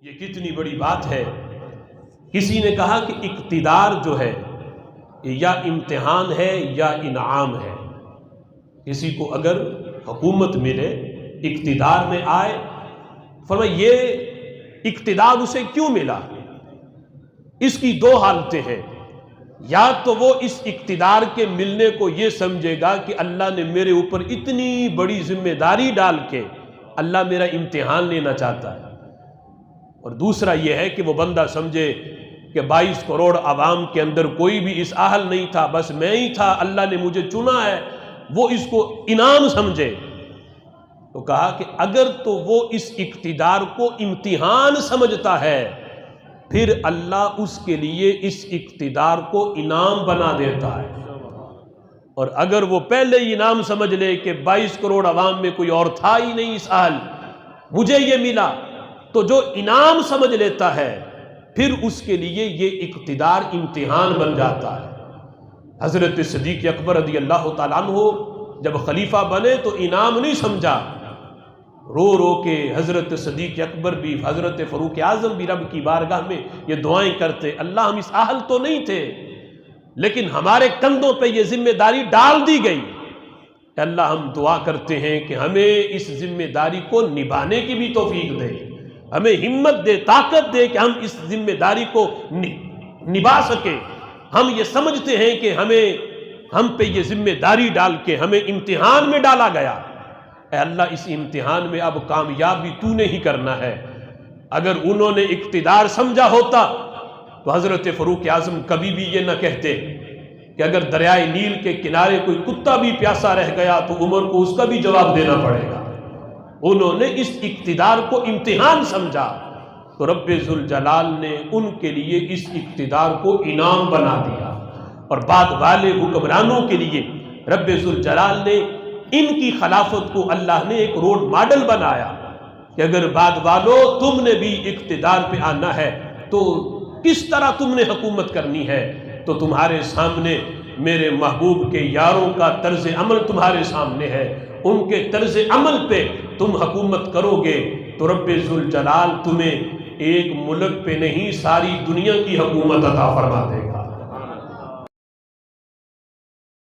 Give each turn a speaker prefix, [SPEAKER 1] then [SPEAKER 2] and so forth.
[SPEAKER 1] یہ کتنی بڑی بات ہے۔ کسی نے کہا کہ اقتدار جو ہے یا امتحان ہے یا انعام ہے۔ کسی کو اگر حکومت ملے، اقتدار میں آئے، فرمایا یہ اقتدار اسے کیوں ملا؟ اس کی دو حالتیں ہیں۔ یا تو وہ اس اقتدار کے ملنے کو یہ سمجھے گا کہ اللہ نے میرے اوپر اتنی بڑی ذمہ داری ڈال کے اللہ میرا امتحان لینا چاہتا ہے، اور دوسرا یہ ہے کہ وہ بندہ سمجھے کہ 22 کروڑ عوام کے اندر کوئی بھی اس اہل نہیں تھا، بس میں ہی تھا، اللہ نے مجھے چنا ہے، وہ اس کو انعام سمجھے۔ تو کہا کہ اگر تو وہ اس اقتدار کو امتحان سمجھتا ہے، پھر اللہ اس کے لیے اس اقتدار کو انعام بنا دیتا ہے۔ اور اگر وہ پہلے ہی انعام سمجھ لے کہ 22 کروڑ عوام میں کوئی اور تھا ہی نہیں اس اہل، مجھے یہ ملا، تو جو انعام سمجھ لیتا ہے پھر اس کے لیے یہ اقتدار امتحان بن جاتا ہے۔ حضرت صدیق اکبر رضی اللہ تعالیٰ عنہ جب خلیفہ بنے تو انعام نہیں سمجھا، رو رو کے حضرت صدیق اکبر بھی، حضرت فاروق اعظم بھی رب کی بارگاہ میں یہ دعائیں کرتے، اللہ ہم اس اہل تو نہیں تھے لیکن ہمارے کندھوں پہ یہ ذمہ داری ڈال دی گئی، کہ اللہ ہم دعا کرتے ہیں کہ ہمیں اس ذمہ داری کو نبھانے کی بھی توفیق دے، ہمیں ہمت دے، طاقت دے کہ ہم اس ذمہ داری کو نبھا سکیں۔ ہم یہ سمجھتے ہیں کہ ہم پہ یہ ذمہ داری ڈال کے ہمیں امتحان میں ڈالا گیا، اے اللہ اس امتحان میں اب کامیاب بھی تو نے ہی کرنا ہے۔ اگر انہوں نے اقتدار سمجھا ہوتا تو حضرت فاروق اعظم کبھی بھی یہ نہ کہتے کہ اگر دریائے نیل کے کنارے کوئی کتا بھی پیاسا رہ گیا تو عمر کو اس کا بھی جواب دینا پڑے گا۔ انہوں نے اس اقتدار کو امتحان سمجھا تو رب ذوالجلال نے ان کے لیے اس اقتدار کو انعام بنا دیا، اور بعد والے حکمرانوں کے لیے رب ذوالجلال نے ان کی خلافت کو اللہ نے ایک روڈ ماڈل بنایا کہ اگر بعد والوں تم نے بھی اقتدار پہ آنا ہے تو کس طرح تم نے حکومت کرنی ہے، تو تمہارے سامنے میرے محبوب کے یاروں کا طرز عمل تمہارے سامنے ہے، ان کے طرز عمل پہ تم حکومت کرو گے تو رب ذوالجلال تمہیں ایک ملک پہ نہیں ساری دنیا کی حکومت عطا فرما دے گا۔